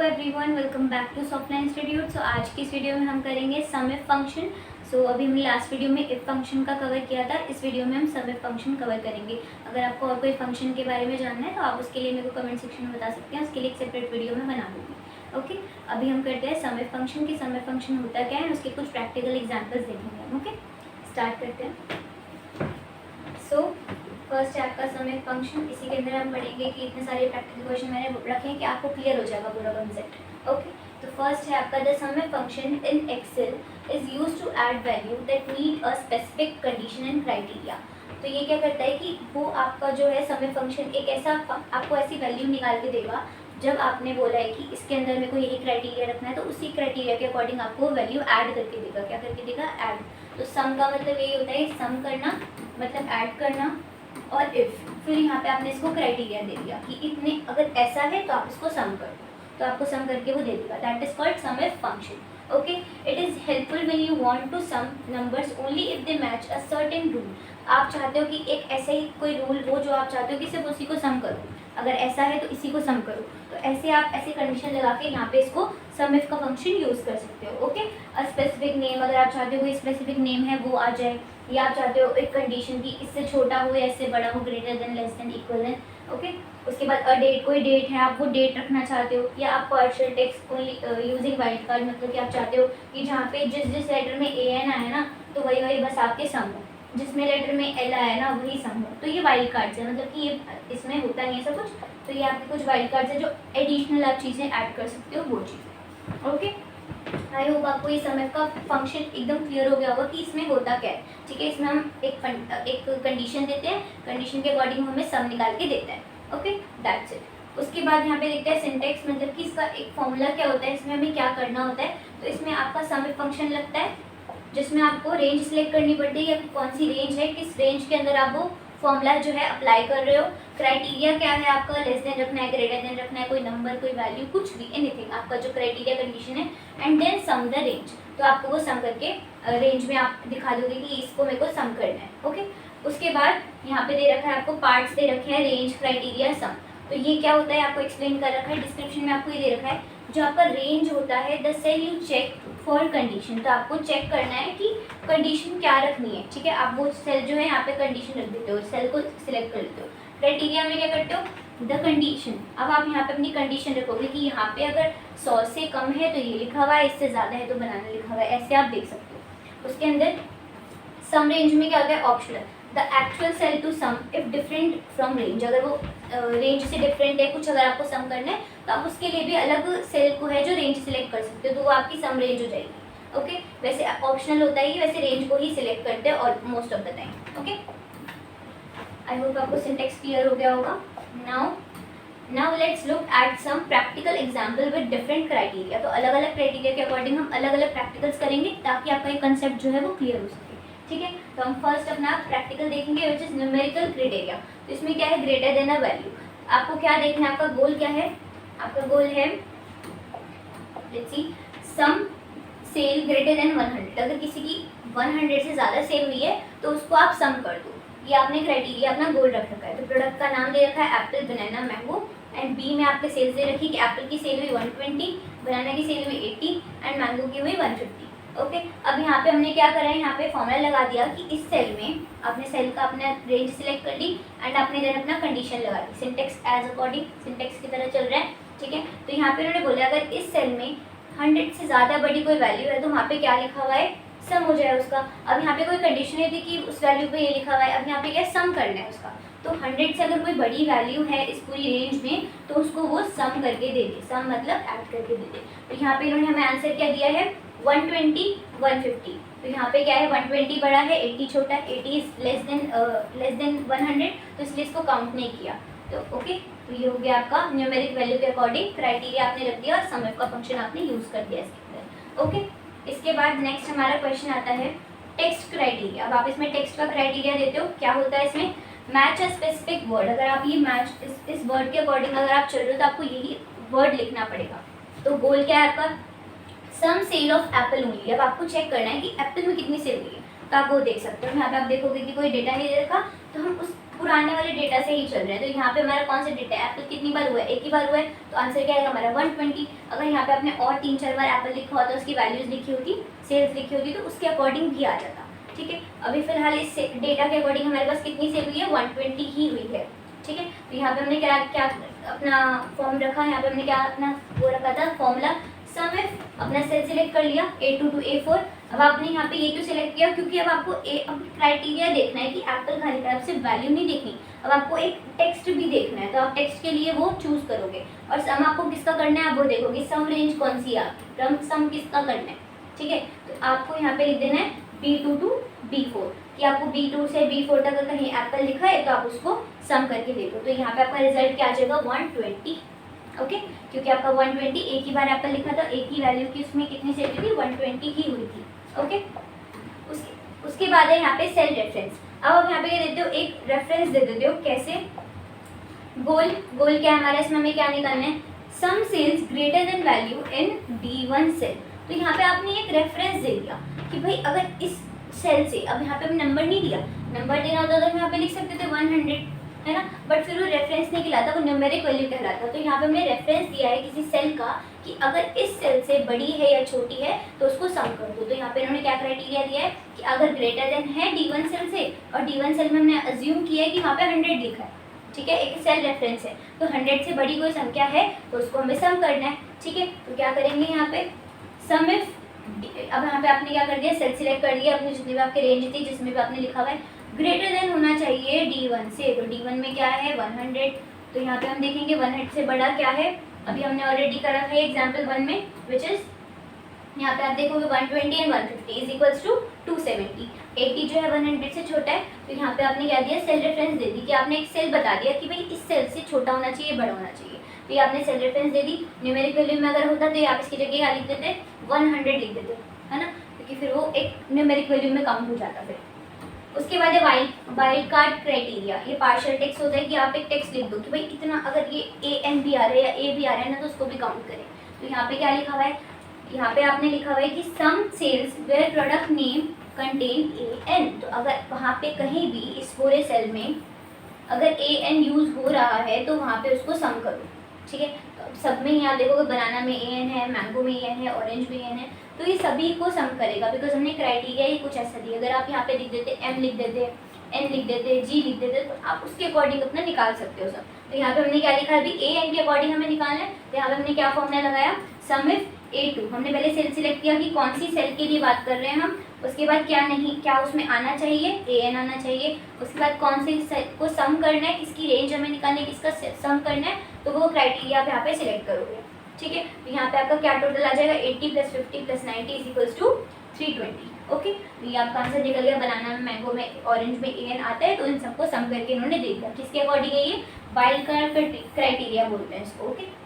Everyone, welcome back to Softline institute. So आज की इस वीडियो में हम करेंगे सम इफ फंक्शन। सो अभी हमने लास्ट वीडियो में इफ फंक्शन का कवर किया था, इस वीडियो में हम सम इफ फंक्शन कवर करेंगे। अगर आपको और कोई फंक्शन के बारे में जानना है तो आप उसके लिए मेरे को कमेंट सेक्शन में बता सकते हैं, उसके लिए एक सेपरेट वीडियो में बना दूँगी। ओके, अभी हम करते हैं सम इफ फंक्शन की सम इफ फंक्शन होता क्या है, उसके कुछ प्रैक्टिकल एग्जाम्पल्स देखेंगे हम। ओके, स्टार्ट करते हैं। सो फर्स्ट है आपका सम इफ फंक्शन। इसी के अंदर हम पढ़ेंगे कि इतने सारे प्रैक्टिकल क्वेश्चन मैंने रखे हैं कि आपको क्लियर हो जाएगा पूरा कॉन्सेप्ट। ओके, तो फर्स्ट है आपका the SUMIF function in Excel is used to add value that meet a specific condition and criteria. तो ये क्या करता है कि वो आपका जो है सम इफ फंक्शन एक ऐसा आपको ऐसी वैल्यू निकाल के देगा जब आपने बोला है कि इसके अंदर मेरे को यही क्राइटेरिया रखना है, तो उसी क्राइटेरिया के अकॉर्डिंग आपको वैल्यू ऐड करके देगा। क्या करके देगा? ऐड। तो सम का मतलब यही होता है, सम करना मतलब ऐड करना, और इफ फिर यहाँ पे आपने इसको क्राइटेरिया दे दिया कि इतने अगर ऐसा है तो आप इसको सम कर दो, तो आपको सम करके वो दे देगा। That is called SUMIF function. Okay, it is helpful when you want to sum numbers only if they match a certain rule. आप चाहते हो कि एक ऐसे ही कोई रूल हो जो आप चाहते हो कि सिर्फ उसी को सम करो, अगर ऐसा है तो इसी को सम करो, तो ऐसे आप ऐसी कंडीशन लगा के यहाँ पे इसको सम इफ का फंक्शन यूज़ कर सकते हो। ओके, अ स्पेसिफिक नेम, अगर आप चाहते हो कोई स्पेसिफिक नेम है वो आ जाए, या आप चाहते हो एक कंडीशन की इससे छोटा हो या इससे बड़ा हो, greater than, less than, equal than. Okay, उसके बाद अ डेट, कोई डेट है आप वो डेट रखना चाहते हो, या आप partial text only using wild card, मतलब कि आप चाहते हो कि जहाँ पे जिस लेटर में ए एन आया ना तो वही बस आपके सम हो, जिसमें लेटर में एल आया ना वही सम हो। तो ये वाइल्ड कार्ड्स है, मतलब कि ये इसमें होता नहीं है सब कुछ, तो ये आपके कुछ वाइल्ड कार्ड्स है जो एडिशनल आप चीज़ें ऐड कर सकते हो, वो चीज़। ओके, आई होप आपको ये सम इफ का फंक्शन एकदम क्लियर हो गया होगा कि इसमें होता क्या है। ठीक है, इसमें हम एक कंडीशन देते हैं, कंडीशन के अकॉर्डिंग हमें सम निकाल के देता है। Okay, that's it. उसके बाद यहाँ पे देखते हैं सिंटेक्स, मतलब कि इसका एक फॉर्मूला क्या होता है, इसमें हमें क्या करना होता है। तो इसमें आपका सम इफ फंक्शन लगता है जिसमें आपको रेंज सिलेक्ट करनी पड़ती है, कौन सी रेंज है, किस रेंज के अंदर आप वो फॉर्मूला जो है अप्लाई कर रहे हो। क्राइटेरिया क्या है आपका, लेस देन रखना है, ग्रेटर देन रखना है, कोई नंबर, कोई वैल्यू, कुछ भी, एनीथिंग आपका जो क्राइटेरिया कंडीशन है। And then sum the range, तो आपको वो सम करके रेंज में आप दिखा दोगे कि इसको मेरे को सम करना है। ओके, उसके बाद यहाँ पे दे रखा है आपको पार्ट्स दे रखे हैं, रेंज, क्राइटेरिया, सम। तो ये क्या होता है आपको एक्सप्लेन कर रखा है, डिस्क्रिप्शन में आपको ये दे रखा है। जो आपका रेंज होता है, the cell you check for condition, तो आपको चेक करना है कि कंडीशन क्या रखनी है। ठीक है, आप वो सेल जो है यहाँ पे कंडीशन रख देते हो, सेल को सिलेक्ट कर लेते हो। क्राइटेरिया में क्या करते हो, द कंडीशन। अब आप यहाँ पे अपनी कंडीशन रखोगे कि यहाँ पे अगर 100 से कम है तो ये लिखा हुआ है, इससे ज़्यादा है तो बनाना लिखा हुआ है, ऐसे आप देख सकते हो। उसके अंदर सम रेंज में क्या होता है, optional, the actual cell to sum if different from range. अगर वो रेंज से डिफरेंट है कुछ, अगर आपको सम करना है तो आप उसके लिए भी अलग सेल को है जो रेंज सिलेक्ट कर सकते हो, तो वो आपकी सम रेंज हो जाएगी। ओके, वैसे ऑप्शनल होता है, वैसे रेंज को ही सिलेक्ट करते हैं और most of the time. Okay, I hope आपको सिंटेक्स क्लियर हो गया होगा। Now let's look at some practical example with different criteria. तो अलग अलग क्राइटेरिया के अकॉर्डिंग हम अलग अलग प्रैक्टिकल्स करेंगे ताकि आपका ये कंसेप्ट जो है वो क्लियर हो सके। ठीक है, तो हम फर्स्ट अपना प्रैक्टिकल देखेंगे विच इज न्यूमेरिकल क्राइटेरिया। तो इसमें क्या है, ग्रेटर देन अ वैल्यू। आपको क्या देखना है, आपका गोल क्या है, आपका गोल है let's see sum cell greater than 100। अगर किसी की 100 से ज़्यादा सेल हुई है तो उसको आप सम कर दो, ये आपने क्राइटेरिया अपना गोल रख रखा है। तो प्रोडक्ट का नाम दे रखा है apple, banana, mango, and B में आपके सेल्स दे रखी कि एप्पल की सेल हुई 120, बनाना की सेल हुई 80 एंड मैंगो की हुई 150। ओके, अब यहाँ पे हमने क्या करा है, यहाँ पे फॉर्मूला लगा दिया कि इस सेल में आपने सेल का अपना रेंज सिलेक्ट कर ली एंड आपने देन अपना कंडीशन लगा दी, सिंटेक्स एज अकॉर्डिंग, सिंटेक्स की तरह चल रहा है। ठीक है, तो यहाँ पे उन्होंने बोला अगर इस सेल में 100 से ज़्यादा बड़ी कोई वैल्यू है तो वहाँ पे क्या लिखा हुआ है, सम हो जाए उसका। अब यहाँ पे कोई कंडीशन नहीं थी कि उस वैल्यू पे ये लिखा हुआ है, अब यहाँ पे क्या सम करना है उसका। तो 100 से अगर कोई बड़ी वैल्यू है इस पूरी रेंज में तो उसको वो सम करके दे दे, सम मतलब ऐड करके दे दे। तो यहाँ पे इन्होंने हमें आंसर क्या दिया है, 120, 150। तो यहाँ पे क्या है, 120 बड़ा है, 80 छोटा है, 80 इज लेस देन 100, तो इसलिए इसको काउंट नहीं किया। तो ओके, तो ये हो गया आपका न्यूमेरिक वैल्यू के अकॉर्डिंग क्राइटेरिया आपने रख दिया और सम इफ का फंक्शन आपने यूज़ कर दिया इसके अंदर। ओके, इसके बाद नेक्स्ट हमारा क्वेश्चन आता है टेक्स्ट क्राइटेरिया। अब आप इसमें टेक्स्ट का क्राइटेरिया देते हो, क्या होता है इसमें, मैच अ स्पेसिफिक वर्ड। अगर आप ये मैच इस वर्ड के अकॉर्डिंग अगर आप चल रहे हो तो आपको यही वर्ड लिखना पड़ेगा। तो गोल क्या है आपका, some cell of Apple only. अब आपको चेक करना है कि एप्पल में कितनी सेल हुई है, तो आप वो देख सकते हो। यहाँ पे आप देखोगे कि कोई डेटा नहीं दे रखा, तो हम पुराने वाले डेटा से ही चल रहे हैं। तो यहाँ पे हमारा कौन सा डेटा है, एप्पल कितनी बार हुआ है, एक ही बार हुआ है, तो आंसर क्या आएगा हमारा 120। अगर यहाँ पे आपने और 3-4 बार एप्पल लिखा होता, उसकी वैल्यूज लिखी होती, सेल्स लिखी होती, तो उसके अकॉर्डिंग भी आ जाता। ठीक है, अभी फिलहाल इस डेटा के अकॉर्डिंग हमारे पास कितनी सेल हुई है, 120 ही हुई है। ठीक है, तो यहाँ पे हमने क्या क्या अपना फॉर्म रखा, यहाँ पे हमने क्या अपना वो रखा था फॉर्मूला, सम इफ अपना सेल सिलेक्ट कर लिया A2 to A4। अब आपने यहाँ पे ये क्यों सिलेक्ट किया, क्योंकि अब आपको क्राइटेरिया देखना है कि एप्पल खाली का सिर्फ वैल्यू नहीं देखनी, अब आपको एक टेक्स्ट भी देखना है, तो आप टेक्स्ट के लिए वो चूज करोगे। और सम आपको किसका करना है, आप वो देखोगे सम रेंज कौन सी है आपकी, सम किसका करना है। ठीक है, तो आपको यहाँ पे लिख देना है B2 to B4, कि आपको B2 से B4 तक कहीं एप्पल लिखा है तो आप उसको सम करके देखो। तो यहाँ पे आपका रिजल्ट क्या आ जाएगा 120। ओके, क्योंकि आपका 120 एक ही बार एप्पल लिखा था, एक ही वैल्यू की उसमें कितनी सेल हुई थी, 120 ही हुई थी। ओके, उसके बाद है यहाँ पे सेल रेफरेंस। अब आप यहाँ पे देते हो एक रेफरेंस दे देते हो, कैसे, गोल क्या है हमारा, इसमें हमें क्या निकालना है, sum cells greater than value in D1 cell. तो यहाँ पे आपने एक रेफरेंस दे दिया कि भाई अगर इस सेल से, अब यहाँ पे हम नंबर नहीं दिया, नंबर देना होता तो हम यहाँ पे लिख सकते थे 100, है ना, बट फिर वो रेफरेंस नहीं कहलाता, वो न्यूमेरिक वैल्यू कहलाता। तो यहाँ पे हमने रेफरेंस दिया है किसी सेल का कि अगर इस सेल से बड़ी है या छोटी है तो उसको सम कर दो। तो यहाँ पे इन्होंने क्या क्राइटेरिया दिया है कि अगर ग्रेटर देन है D1 सेल से, और D1 सेल में हमने अज्यूम किया है कि वहाँ पे 100 लिखा है। ठीक है, एक सेल रेफरेंस है, तो 100 से बड़ी कोई संख्या है तो उसको हमें सम करना है। ठीक है, तो क्या करेंगे यहाँ पे, सम इफ, अब यहाँ पे आपने क्या कर दिया, सेल सिलेक्ट कर दिया, अपनी जितनी भी आपकी रेंज थी जिसमें भी आपने लिखा हुआ है ग्रेटर देन होना चाहिए D1 से, तो D1 में क्या है 100। तो यहाँ पे हम देखेंगे 100 से बड़ा क्या है, अभी हमने ऑलरेडी करा था एग्जाम्पल 1 में, विच इज यहाँ पे आप देखोगे 120 एंड 150 इज इक्वल्स टू 270। 80 जो है 100 से छोटा है, तो यहाँ पे आपने क्या दिया, सेल रेफरेंस दे दी, कि आपने एक सेल बता दिया कि भाई इस सेल से छोटा होना चाहिए, बड़ा होना चाहिए। तो ये आपने सेल रेफरेंस दे दी। न्यूमेरिक वैल्यू में अगर होता तो आप इसकी जगह क्या लिख देते, 100 लिख देते, है ना, क्योंकि फिर वो एक न्यूमेरिक वैल्यू में काउंट हो जाता। फिर उसके बाद है वाइल्ड कार्ड क्राइटेरिया। ये पार्शियल टेक्स्ट होता है कि आप एक टेक्स्ट लिख दो कि भाई इतना, अगर ये AN भी आ रहा है या A भी आ रहा है ना, तो उसको भी काउंट करें। तो यहाँ पे क्या लिखा हुआ है, यहाँ पे आपने लिखा हुआ है कि sum cells where product name contain AN। तो अगर वहाँ पे कहीं भी इस पूरे सेल में अगर AN यूज़ हो रहा है तो वहाँ पे उसको सम करो। ठीक है, तो सब में ही आप देखोगे बनाना में AN है, मैंगो में AN है, ऑरेंज में AN है, तो ये सभी को सम करेगा, बिकॉज हमने क्राइटेरिया ही कुछ ऐसा दिया। अगर आप यहाँ पे लिख देते M लिख देते, N लिख देते, G लिख देते, तो आप उसके अकॉर्डिंग अपना निकाल सकते हो सब। तो यहाँ पे हमने क्या लिखा है, अभी AN के अकॉर्डिंग हमें निकालना है, तो यहाँ पे हमने क्या फॉर्मूला लगाया, सम इफ A2। हमने पहले सेल सिलेक्ट किया कि कौन सी सेल के लिए बात कर रहे हैं हम, उसके बाद क्या नहीं, क्या उसमें आना चाहिए, AN आना चाहिए, उसके बाद कौन सी सेल को सम करना है, किसकी रेंज हमें निकालनी है, किसका सम करना है, तो वो क्राइटेरिया आप यहाँ पे सिलेक्ट करोगे। ठीक है, तो यहाँ पे आपका क्या टोटल आ जाएगा, 80 + 50 + 90 इज इक्वल्स टू 320। ओके, तो ये आपका आंसर निकल गया। बनाना में, मैंगो में, ऑरेंज में AN आता है, तो इन सबको सम करके इन्होंने दे दिया। किसके अकॉर्डिंग है ये, वाइल्ड कार्ड क्राइटेरिया बोलते हैं इसको। ओके,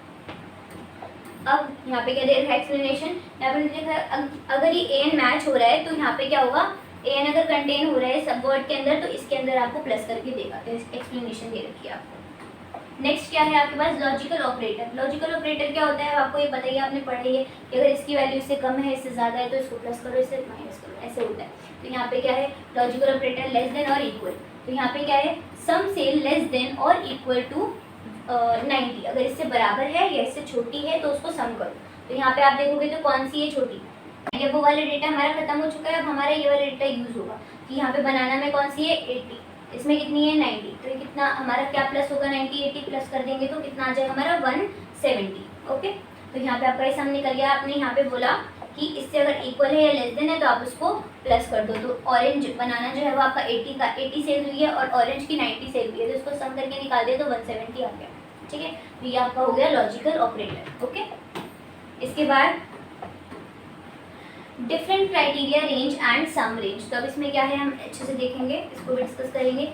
अब यहाँ पे क्या दे रखा है एक्सप्लेनेशन, यहाँ पे देखा अगर ये AN मैच हो रहा है तो यहाँ पे क्या होगा, AN अगर कंटेन हो रहा है सब वर्ड के अंदर, तो इसके अंदर आपको प्लस करके देगा। तो एक्सप्लेनेशन दे रखी है आपको। नेक्स्ट क्या है आपके पास, लॉजिकल ऑपरेटर। लॉजिकल ऑपरेटर क्या होता है, आपको ये पता ही, आपने पढ़ी है कि अगर इसकी वैल्यू इससे कम है, इससे ज़्यादा है, तो इसको प्लस करो, इससे माइनस करो, ऐसे होता है। तो यहाँ पे क्या है, लॉजिकल ऑपरेटर लेस देन और इक्वल। तो यहाँ पे क्या है, सम सेल लेस देन और इक्वल टू 90, अगर इससे बराबर है या इससे छोटी है तो उसको सम करो। तो यहाँ पे आप देखोगे तो कौन सी है छोटी, ये वो वाला डेटा हमारा खत्म हो चुका है, अब हमारा ये वाला डेटा यूज़ होगा कि यहाँ पे बनाना में कौन सी है 80, इसमें कितनी है 90, तो ये कितना हमारा क्या प्लस होगा, 90 80 प्लस कर देंगे तो कितना आ जाएगा हमारा 170। ओके, तो यहाँ पे आपका ये सम निकल गया। आपने यहाँ पे बोला कि इससे अगर इक्वल है या लेस देन है तो आप उसको प्लस कर दो। तो ऑरेंज बनाना जो है वो आपका 80 सेल हुई है और ऑरेंज की 90 सेल हुई है, तो इसको सम करके निकाल दिया तो 170 आ गया। ठीक है, तो ये आपका हो गया लॉजिकल ऑपरेटर। ओके, इसके बाद different criteria range and sum range. तो अब इसमें क्या है हम अच्छे से देखेंगे, इसको भी डिस्कस करेंगे।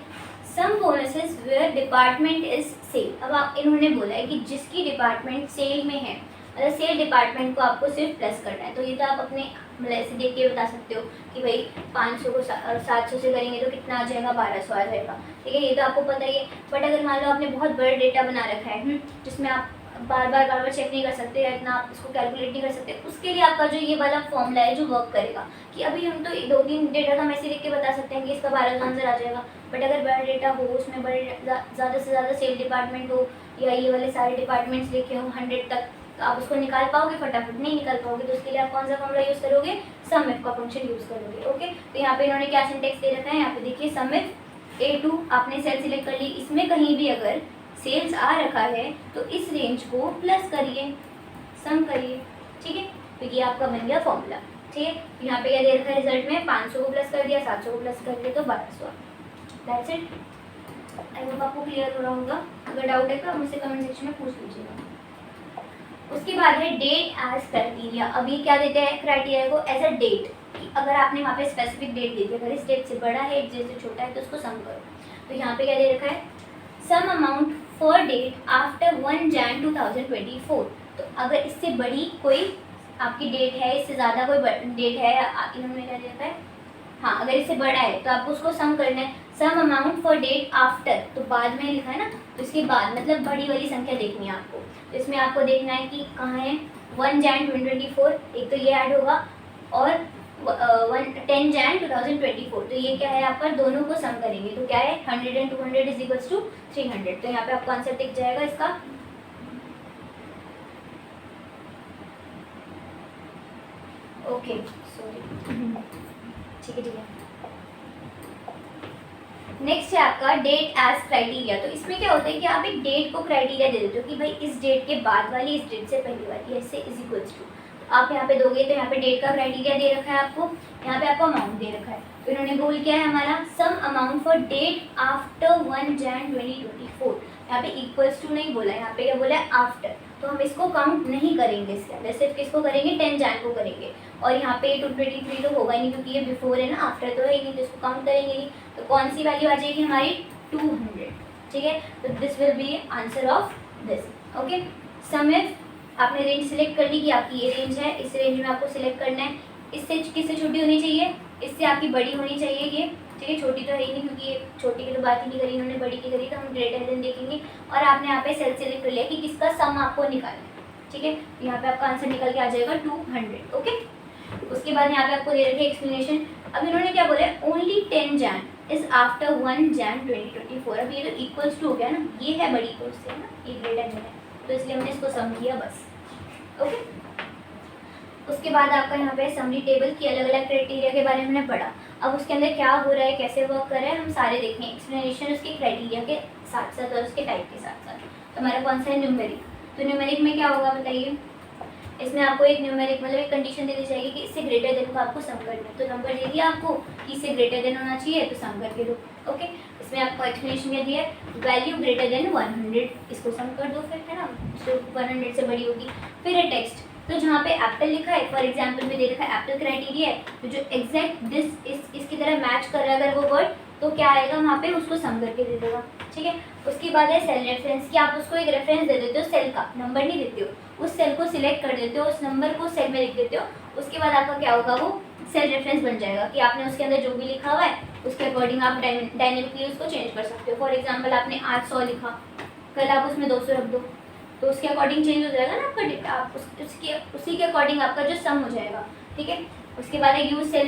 Sum bonuses where department is sale. अब आप इन्होंने बोला है कि जिसकी डिपार्टमेंट सेल में है, मतलब सेल डिपार्टमेंट को आपको सिर्फ प्लस करना है। तो ये तो आप अपने मतलब ऐसे देख के बता सकते हो कि भाई 500 को 700 से करेंगे तो कितना आ जाएगा, 1200 आ जाएगा। ठीक है, ये तो आपको पता ही है। बट अगर मान लो आपने बहुत बड़ा डेटा बना रखा है जिसमें आप बार बार चेक नहीं कर सकते या इतना आप इसको कैलकुलेट नहीं कर सकते, उसके लिए आपका जो ये वाला फॉर्मूला है जो वर्क करेगा। कि अभी हम तो 2-3 डेटा तो हम ऐसे लिख के बता सकते हैं कि इसका 12 का आंसर आ जाएगा, बट अगर बड़ा डेटा हो, उसमें बड़े ज़्यादा से ज़्यादा सेल डिपार्टमेंट हो या ये वाले सारे डिपार्टमेंट्स लिखे हो 100 तक, तो आप उसको निकाल पाओगे फटाफट? नहीं निकाल पाओगे। तो उसके लिए आप कौन सा फॉर्मूला यूज़ करोगे? सम इफ का फंक्शन यूज़ करोगे। ओके, तो यहाँ पे इन्होंने क्या सिंटेक्स दे रखा है, यहाँ पे देखिए सम इफ A2 आपने सेल सिलेक्ट कर ली, इसमें कहीं भी अगर सेल्स आ रखा है तो इस रेंज को प्लस करिए, सम करिए, ठीक है। तो ये आपका बन गया फॉर्मूला, ठीक है। तो यहाँ पे क्या दे रखा है रिजल्ट में, 500 को प्लस कर दिया, 700 को प्लस कर दिया तो 1200। That's it. आई होप आपको क्लियर हो रहा होगा। अगर डाउट है तो आप मुझसे कमेंट सेक्शन में पूछ लीजिएगा। उसके बाद है डेट एज क्राइटेरिया। अभी क्या देते हैं क्राइटेरिया को एज अ डेट, कि अगर आपने वहाँ पे स्पेसिफिक डेट दे दी, अगर इस डेट से बड़ा है इस डेट से छोटा है तो उसको सम करो। तो यहाँ पे क्या दे रखा है, sum amount for date after 1 Jan 2024। तो अगर इससे बड़ी कोई आपकी डेट है, इससे ज़्यादा कोई डेट है, इन्होंने क्या दिया है, हाँ अगर इससे बड़ा है तो आपको उसको सम करना है। Sum amount for date after, तो बाद में लिखा है ना, तो इसके बाद मतलब बड़ी वाली संख्या देखनी है आपको। तो इसमें आपको देखना है कि कहाँ है 1 Jan 2024, एक तो ये ऐड होगा, और 10 Jan 2024, तो ये क्या है आपका, दोनों को सम करेंगे तो क्या है 100 and 200 इज इक्वल्स टू 300। तो यहाँ पे आपका आंसर टिक जाएगा इसका। ओके सॉरी, ठीक है ठीक है। नेक्स्ट है आपका डेट एज क्राइटेरिया। तो इसमें क्या होता है कि आप एक डेट को क्राइटेरिया दे देते हो कि भाई इस डेट के बाद वाली इस डेट से पहले वाली ऐसे इज इक्वल्स टू, आप यहाँ पे दोगे तो यहाँ पे डेट का क्राइटेरिया दे रखा है आपको, यहाँ पे आपको अमाउंट दे रखा है। तो इन्होंने बोल किया है हमारा sum amount for date after 1 Jan 2024। यहाँ पे इक्वल्स टू नहीं बोला, यहाँ पे क्या बोला है आफ्टर, तो हम इसको काउंट नहीं करेंगे इसके अंदर, सिर्फ किसको करेंगे 10 Jan को करेंगे। और यहाँ पे 223 तो होगा ही नहीं क्योंकि ये बिफोर है ना, आफ्टर तो है ही नहीं, तो इसको काउंट करेंगे नहीं। तो कौन सी वैल्यू आ जाएगी हमारी 200, ठीक है। तो this will be answer of this. Okay, SUMIF आपने रेंज सिलेक्ट कर ली कि आपकी ये रेंज है, इस रेंज में आपको सिलेक्ट करना है। इससे किससे छोटी होनी चाहिए, इससे आपकी बड़ी होनी चाहिए ये, ठीक है। छोटी तो है ही नहीं क्योंकि ये छोटी की तो बात ही नहीं करी इन्होंने, बड़ी की करी, तो हम ग्रेटर देन देखेंगे। और आपने यहाँ पे सेल सिलेक्ट कर लिया कि किसका सम आपको निकालना है, ठीक है। यहाँ पे आपका आंसर निकल के आ जाएगा 200। ओके, उसके बाद यहाँ पे आपको दे रखी एक्सप्लेनेशन। अब इन्होंने क्या बोला है, only 10 Jan is after 1 Jan 2024। अब ये तो इक्वल्स टू हो गया ना, ये है बड़ी कोर्स से ना, ये ग्रेटर देन है, तो इसलिए हमने इसको सम किया बस। ओके, उसके बाद आपका यहाँ पे समरी टेबल की अलग अलग क्राइटेरिया के बारे में हमने पढ़ा। अब उसके अंदर क्या हो रहा है, कैसे वर्क कर रहा है, हम सारे देखें, एक्सप्लेनेशन उसके क्राइटेरिया के साथ साथ और उसके टाइप के साथ साथ। तो हमारा कौन सा है न्यूमेरिक। तो न्यूमेरिक में क्या होगा बताइए, इसमें आपको एक न्यूमेरिक मतलब एक कंडीशन दे दी जाएगी कि इससे ग्रेटर देन को आपको सम करना है। तो नंबर दे दिया आपको कि इससे ग्रेटर देन होना चाहिए, तो सम करके दो। ओके, इसमें आपको एक्सप्लेनेशन क्या दिया है, वैल्यू ग्रेटर देन 100, इसको सम कर दो फिर, है ना, जो 100 से बड़ी होगी। फिर है टेक्स्ट, तो जहाँ पे एप्पल लिखा है फॉर एग्जाम्पल में दे रखा है एप्पल क्राइटेरिया है, तो जो एग्जैक्ट दिस इसकी तरह मैच कर रहा है अगर वो वर्ड, तो क्या आएगा वहाँ पे उसको सम करके दे देगा, ठीक है। उसके बाद है सेल रेफरेंस, कि आप उसको एक रेफरेंस दे देते हो, सेल का नंबर नहीं देते हो, उस सेल को सिलेक्ट कर देते हो, उस नंबर को सेल में लिख देते हो। उसके बाद आपका क्या होगा, वो सेल रेफरेंस बन जाएगा कि आपने उसके अंदर जो भी लिखा हुआ है उसके अकॉर्डिंग आप डायनेमिकली उसको चेंज कर सकते हो। फॉर एग्जाम्पल आपने आज 100 लिखा, कल आप उसमें 200 रख दो, तो उसके अकॉर्डिंग चेंज हो जाएगा ना आपका डेटा, आप उसी के अकॉर्डिंग आपका जो सम हो जाएगा, ठीक है। उसके बाद है यूज सेल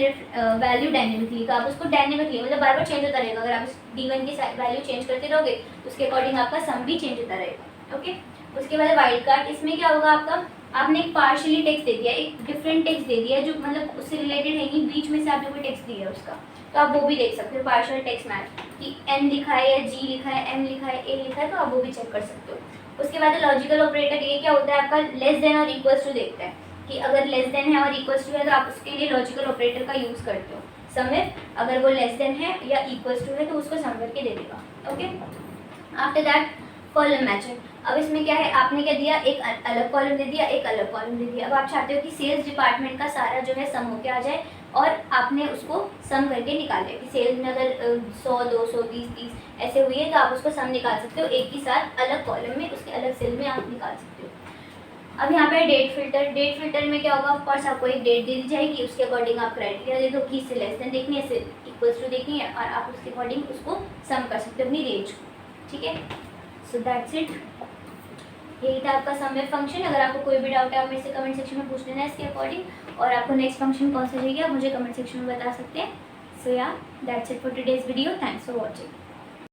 वैल्यू डायनेमिकली, का आप उसको डायनेमिकली मतलब बार बार चेंज होता रहेगा। अगर आप D1 की वैल्यू चेंज करते रहोगे तो उसके अकॉर्डिंग आपका सम भी चेंज होता रहेगा, ओके। उसके बाद वाइल्ड कार्ड, इसमें क्या होगा आपका, आपने एक पार्शियली टेक्स्ट दे दिया, एक डिफरेंट टेक्स्ट दे दिया जो मतलब उससे रिलेटेड है नहीं, बीच में से आपने कोई टेक्स्ट दिया है उसका, तो आप वो भी देख सकते हो पार्शियल टेक्स्ट मैच, कि N लिखा है या G लिखा है, M लिखा है, A लिखा है, तो आप वो भी चेक कर सकते हो। उसके बाद लॉजिकल ऑपरेटर, ये क्या होता है आपका, लेस देन और इक्वल्स टू देखता है कि अगर लेस देन है और इक्वल्स टू है तो आप उसके लिए लॉजिकल ऑपरेटर का यूज़ करते हो। सम इफ अगर वो लेस देन है या इक्वल्स टू है तो उसको सम करके दे देगा, okay. After that column matching, अब इसमें क्या है, आपने क्या दिया, एक अलग कॉलम दे दिया, एक अलग कॉलम दे दिया। अब आप चाहते हो कि सेल्स डिपार्टमेंट का सारा जो है सम होके आ जाए, और आपने उसको सम करके निकाल लिया कि सेल्स में अगर 100, 200, 20, 30 ऐसे हुई है तो आप उसको सम निकाल सकते हो एक ही साथ अलग कॉलम में, उसके अलग सेल में आप निकाल सकते हो। अब यहाँ पे डेट फिल्टर, डेट फिल्टर में क्या होगा, ऑफ कोर्स आपको एक डेट दे दी जाएगी, उसके अकॉर्डिंग आप क्राइटेरिया दे दो कि इससे लेस देन देखनी है, इससे इक्वल्स टू देखनी है, और आप उसके अकॉर्डिंग उसको सम कर सकते हो अपनी रेंज को, ठीक है। So that's it. यही था आपका सम विद फंक्शन। अगर आपको कोई भी डाउट है आप मेरे से कमेंट सेक्शन में पूछ लेना इसके अकॉर्डिंग, और आपको नेक्स्ट फंक्शन कौन सा चाहिए आप मुझे कमेंट सेक्शन में बता सकते हैं। सो या that's it for today's video. Thanks for watching.